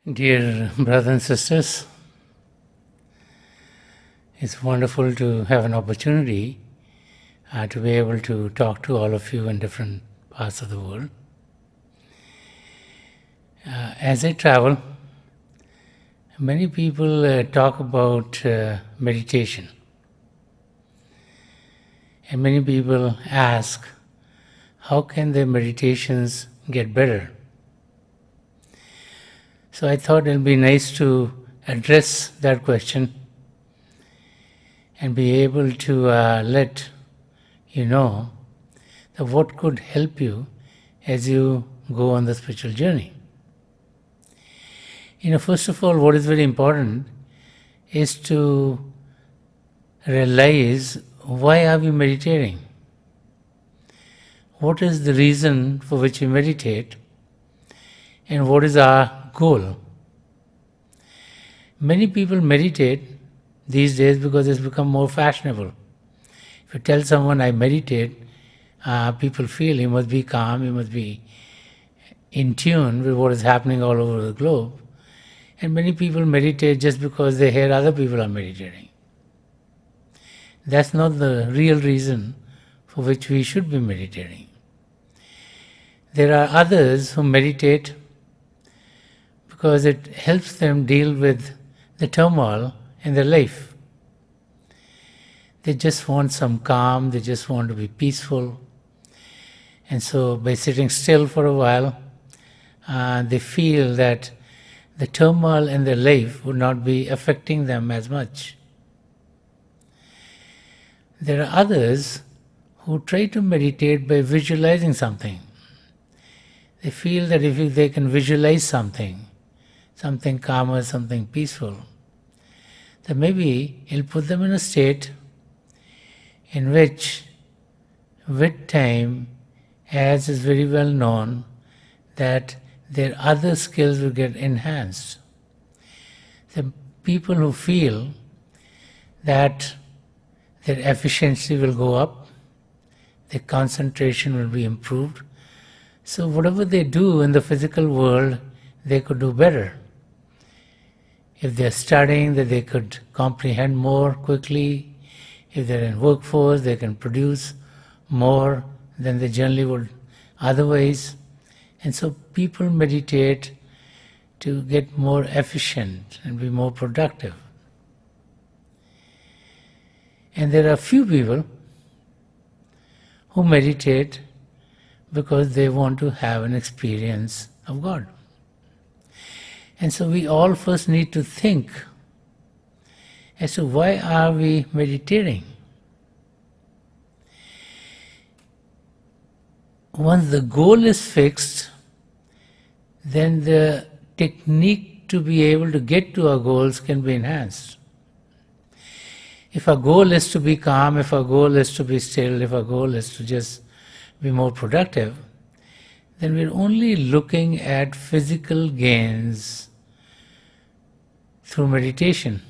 Dear brothers and sisters, it's wonderful to have an opportunity to be able to talk to all of you in different parts of the world. As I travel, many people talk about meditation, and many people ask, how can their meditations get better? So I thought it'll be nice to address that question and be able to let you know that what could help you as you go on the spiritual journey. First of all, what is very important is to realize, why are we meditating? What is the reason for which we meditate? And what is our goal? Many people meditate these days because it's become more fashionable. If you tell someone, I meditate, people feel he must be calm, he must be in tune with what is happening all over the globe. And many people meditate just because they hear other people are meditating. That's not the real reason for which we should be meditating. There are others who meditate because it helps them deal with the turmoil in their life. They just want some calm, they just want to be peaceful. And so by sitting still for a while, they feel that the turmoil in their life would not be affecting them as much. There are others who try to meditate by visualizing something. They feel that if they can visualize something calmer, something peaceful, then maybe it'll put them in a state in which, with time, as is very well known, that their other skills will get enhanced. The people who feel that their efficiency will go up, their concentration will be improved, so whatever they do in the physical world, they could do better. If they're studying, that they could comprehend more quickly. If they're in workforce, they can produce more than they generally would otherwise. And so people meditate to get more efficient and be more productive. And there are few people who meditate because they want to have an experience of God. And so we all first need to think as to, why are we meditating? Once the goal is fixed, then the technique to be able to get to our goals can be enhanced. If our goal is to be calm, if our goal is to be still, if our goal is to just be more productive, then we're only looking at physical gains through meditation.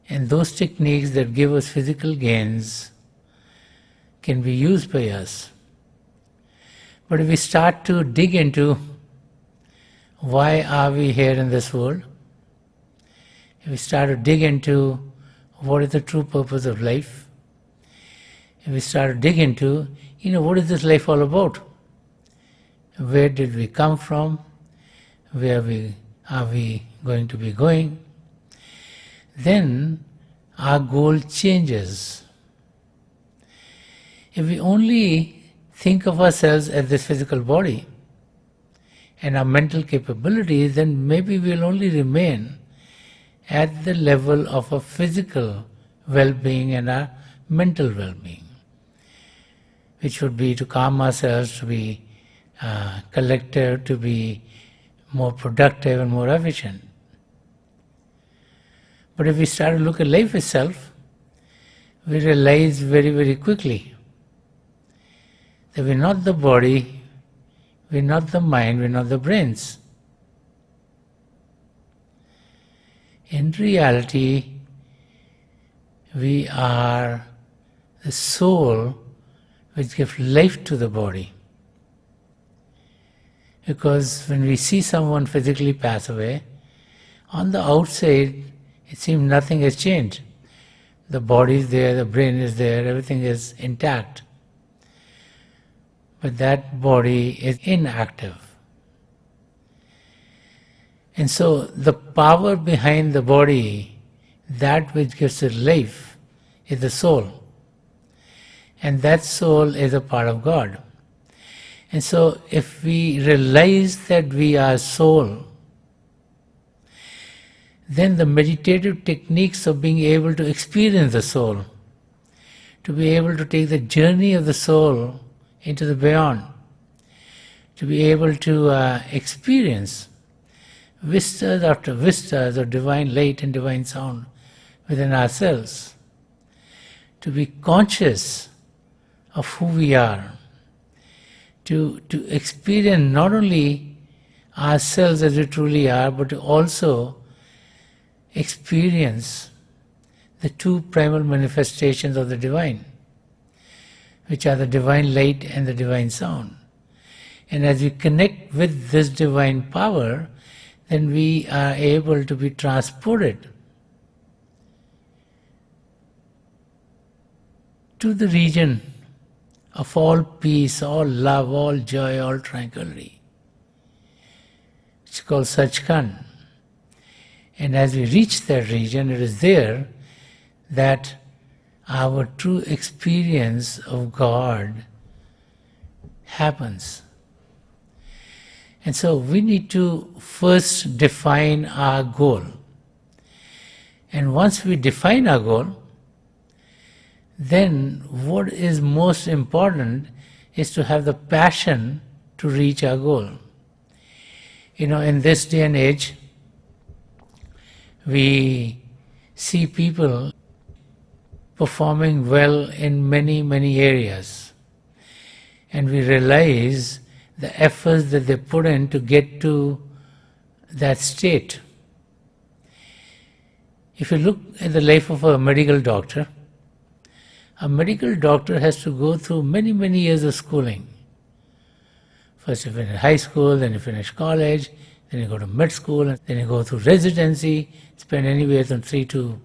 And those techniques that give us physical gains can be used by us. But if we start to dig into, why are we here in this world? If we start to dig into, what is the true purpose of life? If we start to dig into, what is this life all about? Where did we come from? Where are we going to be going? Then our goal changes. If we only think of ourselves as this physical body and our mental capabilities, then maybe we'll only remain at the level of a physical well-being and our mental well-being, which would be to calm ourselves, to be collective, to be more productive and more efficient. But if we start to look at life itself, we realize very, very quickly that we're not the body, we're not the mind, we're not the brains. In reality, we are the soul which gives life to the body. Because when we see someone physically pass away, on the outside it seems nothing has changed. The body is there, the brain is there, everything is intact. But that body is inactive. And so the power behind the body, that which gives it life, is the soul. And that soul is a part of God. And so if we realize that we are soul, then the meditative techniques of being able to experience the soul, to be able to take the journey of the soul into the beyond, to be able to experience vistas after vistas of divine light and divine sound within ourselves, to be conscious of who we are, to experience not only ourselves as we truly are, but to also experience the two primal manifestations of the divine, which are the divine light and the divine sound. And as we connect with this divine power, then we are able to be transported to the region of all peace, all love, all joy, all tranquility. It's called Sachkhand. And as we reach that region, it is there that our true experience of God happens. And so we need to first define our goal. And once we define our goal, then what is most important is to have the passion to reach our goal. You know, in this day and age, we see people performing well in many, many areas. And we realize the efforts that they put in to get to that state. If you look at the life of a medical doctor has to go through many, many years of schooling. First you finish high school, then you finish college, then you go to med school, and then you go through residency, spend anywhere from 3 to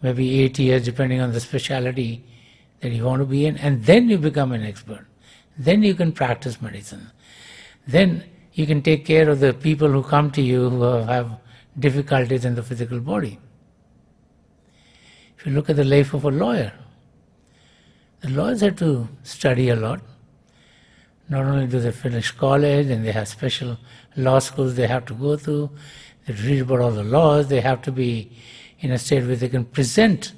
maybe 8 years depending on the specialty that you want to be in, and then you become an expert. Then you can practice medicine. Then you can take care of the people who come to you who have difficulties in the physical body. If you look at the life of a lawyer, the lawyers have to study a lot. Not only do they finish college and they have special law schools they have to go through, they read about all the laws, they have to be in a state where they can present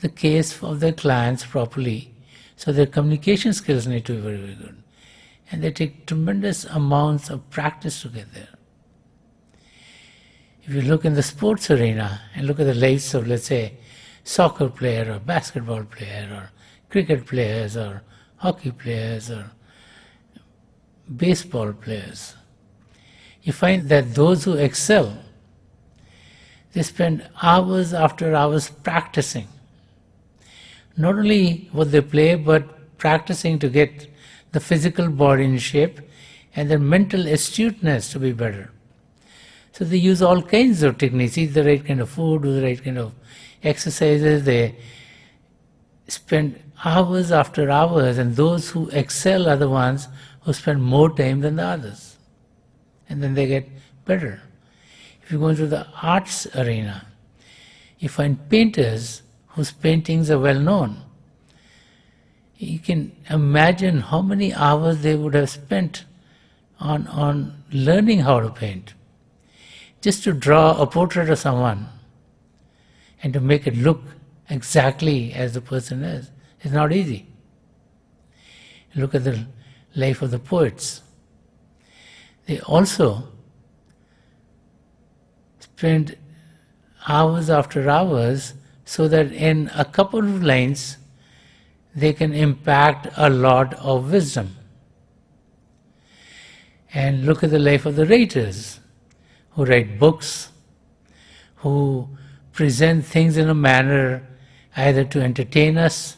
the case of their clients properly. So their communication skills need to be very, very good. And they take tremendous amounts of practice to get there. If you look in the sports arena and look at the lives of, let's say, soccer player or basketball player or cricket players or hockey players or baseball players, you find that those who excel, they spend hours after hours practicing. Not only what they play, but practicing to get the physical body in shape and their mental astuteness to be better. So they use all kinds of techniques, eat the right kind of food, do the right kind of exercises. They spend hours after hours, and those who excel are the ones who spend more time than the others. And then they get better. If you go into the arts arena, you find painters whose paintings are well known. You can imagine how many hours they would have spent on learning how to paint. Just to draw a portrait of someone and to make it look exactly as the person is not easy. Look at the life of the poets. They also spend hours after hours so that in a couple of lines they can impact a lot of wisdom. And look at the life of the writers who write books, who present things in a manner either to entertain us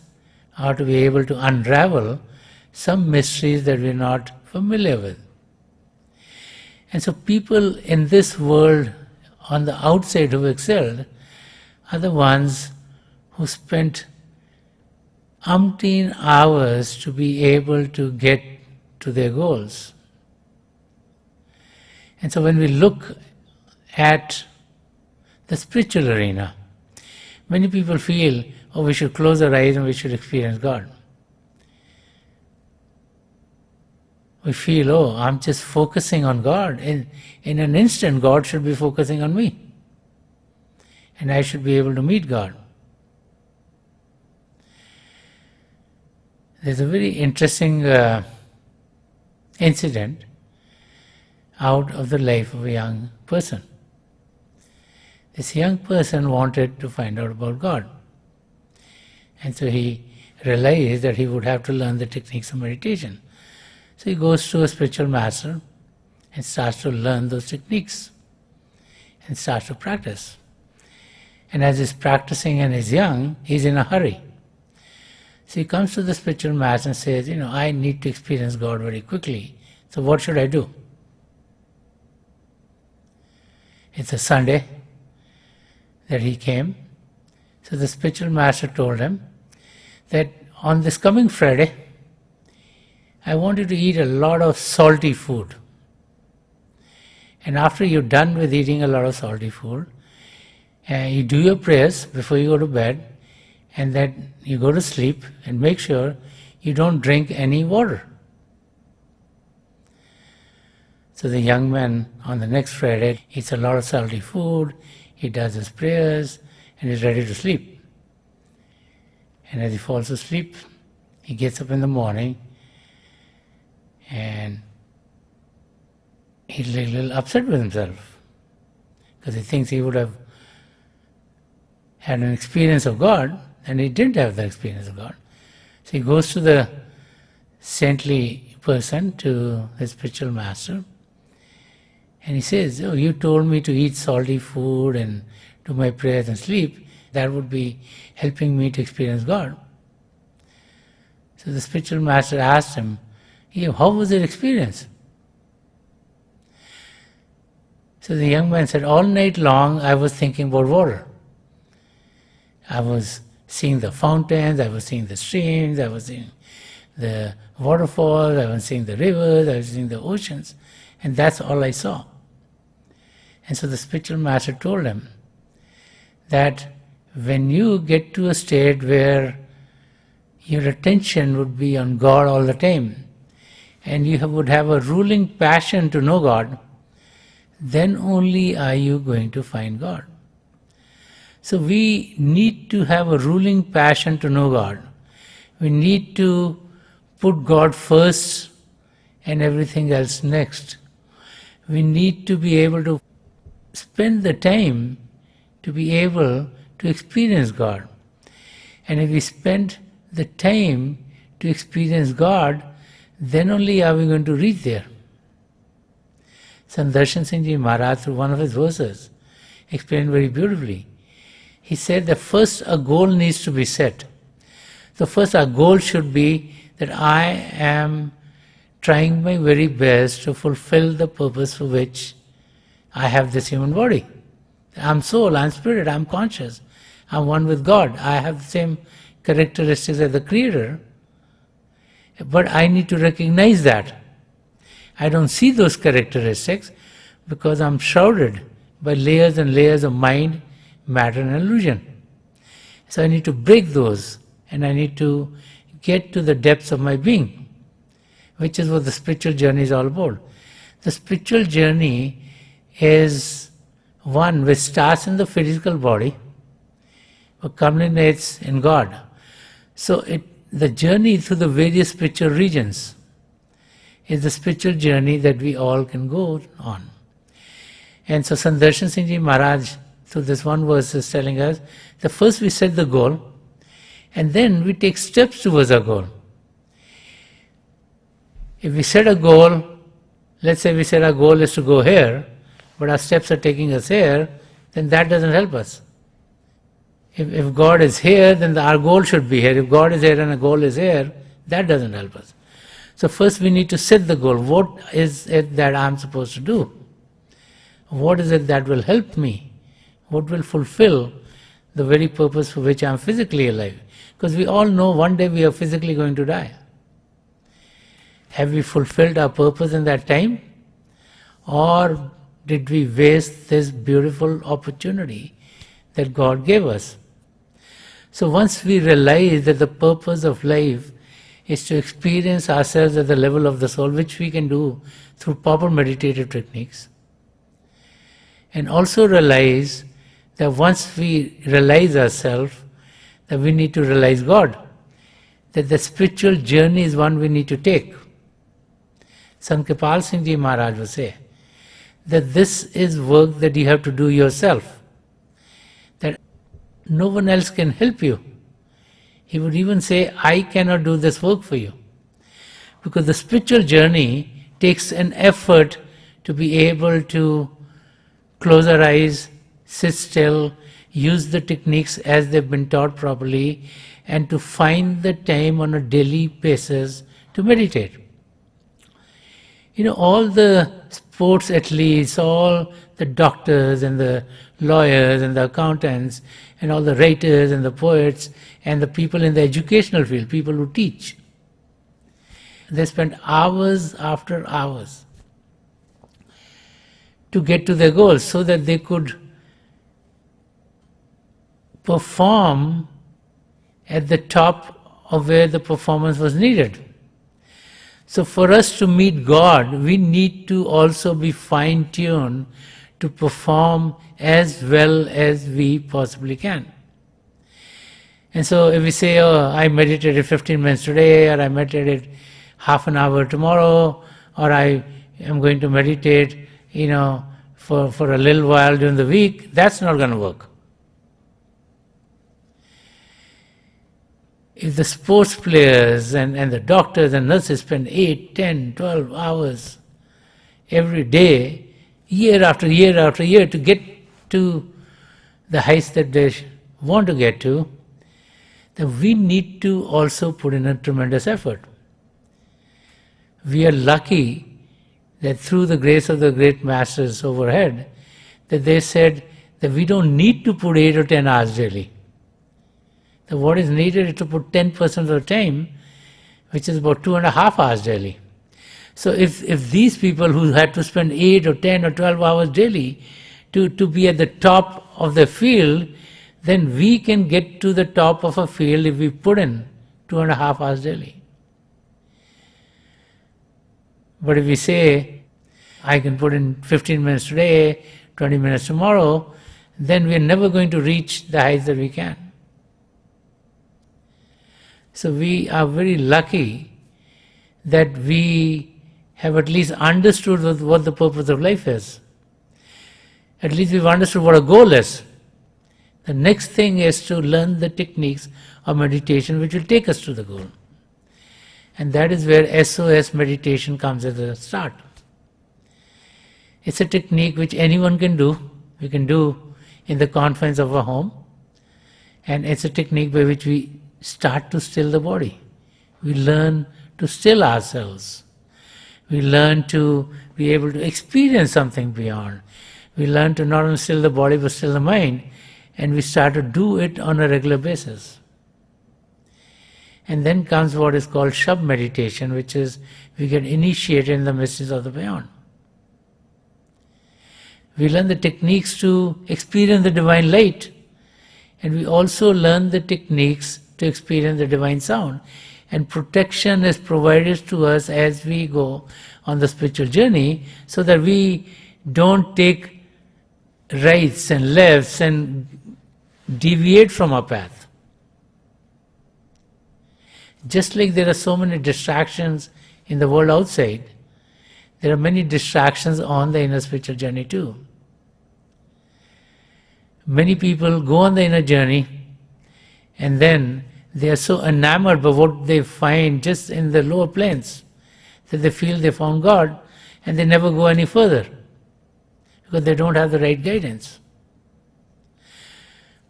or to be able to unravel some mysteries that we're not familiar with. And so people in this world on the outside who excelled are the ones who spent umpteen hours to be able to get to their goals. And so when we look at the spiritual arena, many people feel, oh, we should close our eyes and we should experience God. We feel, oh, I'm just focusing on God. In an instant, God should be focusing on me. And I should be able to meet God. There's a very interesting incident out of the life of a young person. This young person wanted to find out about God. And so he realized that he would have to learn the techniques of meditation. So he goes to a spiritual master and starts to learn those techniques and starts to practice. And as he's practicing and he's young, he's in a hurry. So he comes to the spiritual master and says, I need to experience God very quickly. So what should I do? It's a Sunday that he came. So the spiritual master told him that on this coming Friday, I want you to eat a lot of salty food. And after you're done with eating a lot of salty food, you do your prayers before you go to bed, and then you go to sleep, and make sure you don't drink any water. So the young man on the next Friday eats a lot of salty food, he does his prayers, and is ready to sleep. And as he falls asleep, he gets up in the morning and he's a little upset with himself because he thinks he would have had an experience of God, and he didn't have the experience of God. So he goes to the saintly person, to his spiritual master, and he says, oh, you told me to eat salty food and do my prayers and sleep. That would be helping me to experience God. So the spiritual master asked him, how was your experience? So the young man said, all night long I was thinking about water. I was seeing the fountains, I was seeing the streams, I was seeing the waterfalls, I was seeing the rivers, I was seeing the oceans, and that's all I saw. And so the spiritual master told him that when you get to a state where your attention would be on God all the time, and you would have a ruling passion to know God, then only are you going to find God. So we need to have a ruling passion to know God. We need to put God first and everything else next. We need to be able to spend the time to be able to experience God. And if we spend the time to experience God, then only are we going to reach there. Sant Rajinder Singh Maharaj, through one of his verses, explained very beautifully. He said that first a goal needs to be set. So first our goal should be that I am trying my very best to fulfill the purpose for which I have this human body. I'm soul, I'm spirit, I'm conscious, I'm one with God. I have the same characteristics as the Creator, but I need to recognize that. I don't see those characteristics because I'm shrouded by layers and layers of mind, matter and illusion. So I need to break those, and I need to get to the depths of my being, which is what the spiritual journey is all about. The spiritual journey is one which starts in the physical body but culminates in God. So the journey through the various spiritual regions is the spiritual journey that we all can go on. And so Sant Rajinder Singh Maharaj, through this one verse, is telling us that first we set the goal, and then we take steps towards our goal. If we set a goal, let's say we said our goal is to go here, but our steps are taking us here, then that doesn't help us. If God is here, then our goal should be here. If God is here and our goal is here, that doesn't help us. So first we need to set the goal. What is it that I'm supposed to do? what is it that will help me? What will fulfill the very purpose for which I am physically alive? Because we all know one day we are physically going to die. Have we fulfilled our purpose in that time? Or did we waste this beautiful opportunity that God gave us? So once we realize that the purpose of life is to experience ourselves at the level of the soul, which we can do through proper meditative techniques, and also realize that once we realize ourselves, that we need to realize God, that the spiritual journey is one we need to take. Sant Rajinder Singh Maharaj will say that this is work that you have to do yourself, that no one else can help you. He would even say, I cannot do this work for you. Because the spiritual journey takes an effort to be able to close our eyes, sit still, use the techniques as they've been taught properly, and to find the time on a daily basis to meditate. You know, all the sports athletes, all the doctors and the lawyers and the accountants and all the writers and the poets and the people in the educational field, people who teach, they spend hours after hours to get to their goals so that they could perform at the top of where the performance was needed. So for us to meet God, we need to also be fine-tuned to perform as well as we possibly can. And so if we say, oh, I meditated 15 minutes today, or I meditated half an hour tomorrow, or I am going to meditate, for a little while during the week, that's not going to work. If the sports players and the doctors and nurses spend 8, 10, 12 hours every day, year after year after year, to get to the heights that they want to get to, then we need to also put in a tremendous effort. We are lucky that through the grace of the great masters overhead, that they said that we don't need to put 8 or 10 hours daily. That what is needed is to put 10% of the time, which is about 2.5 hours daily. So if these people who had to spend 8 or 10 or 12 hours daily to be at the top of the field, then we can get to the top of a field if we put in 2.5 hours daily. But if we say, I can put in 15 minutes today, 20 minutes tomorrow, then we are never going to reach the heights that we can. So we are very lucky that we have at least understood what the purpose of life is. At least we've understood what a goal is. The next thing is to learn the techniques of meditation which will take us to the goal. And that is where SOS meditation comes at the start. It's a technique which anyone can do. We can do in the confines of our home. And it's a technique by which we start to still the body. We learn to still ourselves. We learn to be able to experience something beyond. We learn to not only still the body but still the mind, and we start to do it on a regular basis. And then comes what is called Shab meditation, which is we get initiated in the mysteries of the beyond. We learn the techniques to experience the divine light, and we also learn the techniques to experience the divine sound. And protection is provided to us as we go on the spiritual journey, so that we don't take rights and lefts and deviate from our path. Just like there are so many distractions in the world outside, there are many distractions on the inner spiritual journey too. Many people go on the inner journey and then they are so enamored by what they find just in the lower planes that they feel they found God, and they never go any further because they don't have the right guidance.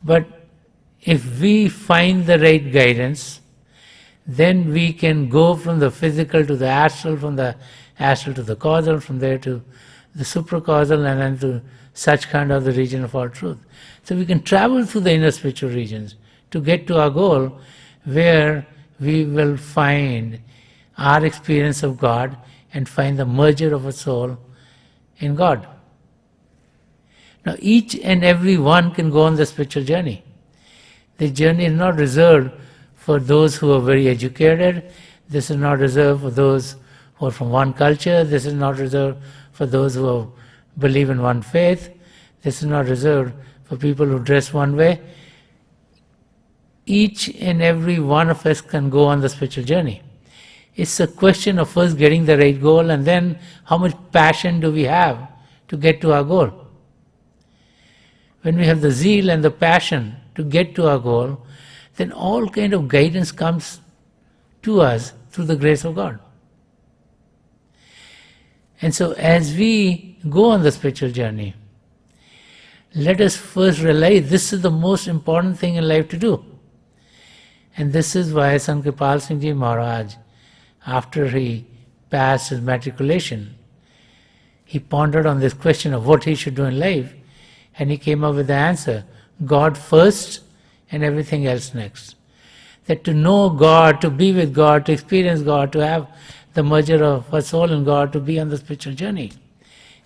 But if we find the right guidance, then we can go from the physical to the astral, from the astral to the causal, from there to the supracausal and then to such kind of the region of all truth. So we can travel through the inner spiritual regions to get to our goal, where we will find our experience of God and find the merger of a soul in God. Now each and every one can go on the spiritual journey. The journey is not reserved for those who are very educated. This is not reserved for those who are from one culture. This is not reserved for those who believe in one faith. This is not reserved for people who dress one way. Each and every one of us can go on the spiritual journey. It's a question of first getting the right goal, and then how much passion do we have to get to our goal. When we have the zeal and the passion to get to our goal, then all kind of guidance comes to us through the grace of God. And so as we go on the spiritual journey, let us first realize this is the most important thing in life to do. And this is why Sant Kripal Singh Ji Maharaj, after he passed his matriculation, he pondered on this question of what he should do in life, and he came up with the answer: God first and everything else next. That to know God, to be with God, to experience God, to have the merger of our soul in God, to be on the spiritual journey,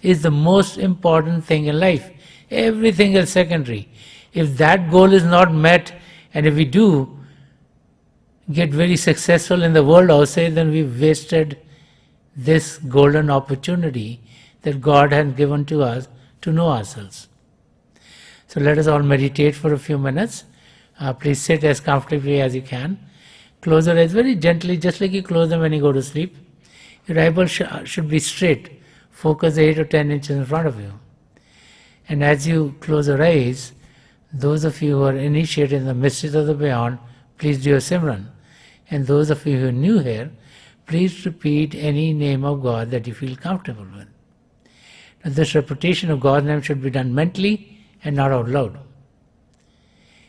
is the most important thing in life. Everything is secondary. If that goal is not met, and if we do get very successful in the world outside, then we've wasted this golden opportunity that God has given to us to know ourselves. So let us all meditate for a few minutes. Please sit as comfortably as you can. Close your eyes very gently, just like you close them when you go to sleep. Your eyeball should be straight. Focus 8 or 10 inches in front of you. And as you close your eyes, those of you who are initiated in the mysteries of the beyond, please do your Simran. And those of you who are new here, please repeat any name of God that you feel comfortable with. Now, this repetition of God's name should be done mentally and not out loud.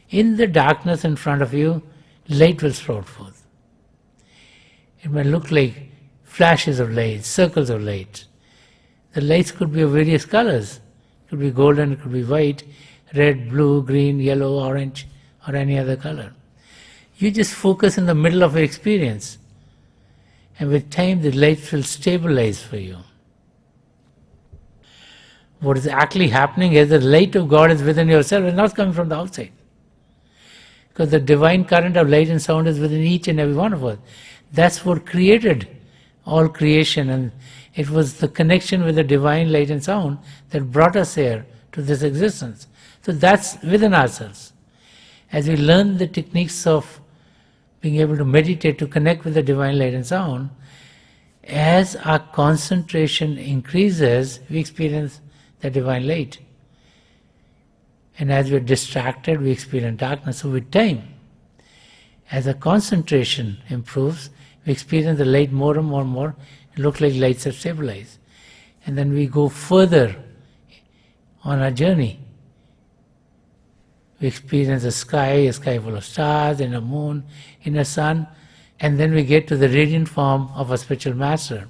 In the darkness in front of you, light will sprout forth. It may look like flashes of light, circles of light. The lights could be of various colors. It could be golden, it could be white, red, blue, green, yellow, orange, or any other color. You just focus in the middle of your experience, and with time the light will stabilize for you. What is actually happening is the light of God is within yourself, it's not coming from the outside. Because the divine current of light and sound is within each and every one of us. That's what created all creation, and it was the connection with the divine light and sound that brought us here to this existence. So that's within ourselves. As we learn the techniques of being able to meditate, to connect with the divine light and sound, as our concentration increases, we experience the divine light. And as we are distracted, we experience darkness. So with time, as our concentration improves, we experience the light more and more and more. It looks like lights have stabilized. And then we go further on our journey. We experience a sky full of stars, in a moon, in a sun, and then we get to the radiant form of a spiritual master,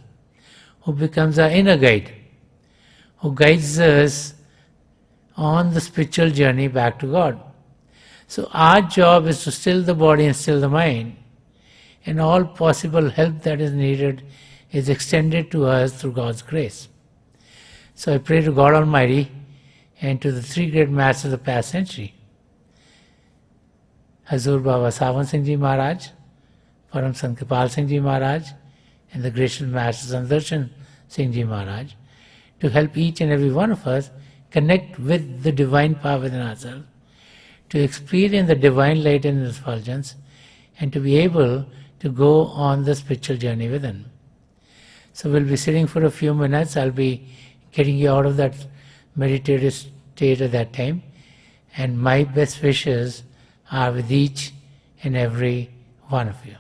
who becomes our inner guide, who guides us on the spiritual journey back to God. So our job is to still the body and still the mind, and all possible help that is needed is extended to us through God's grace. So I pray to God Almighty and to the three great masters of the past century, Hazur Baba Sawan Singh Ji Maharaj, Param Sant Kripal Singh Ji Maharaj, and the gracious Master Sant Rajinder Singh Ji Maharaj, to help each and every one of us connect with the divine power within ourselves, to experience the divine light and effulgence, and to be able to go on the spiritual journey within. So we'll be sitting for a few minutes. I'll be getting you out of that meditative state at that time, and my best wishes are with each and every one of you.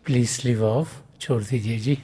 Please leave of, छोड़ दीजिए जी.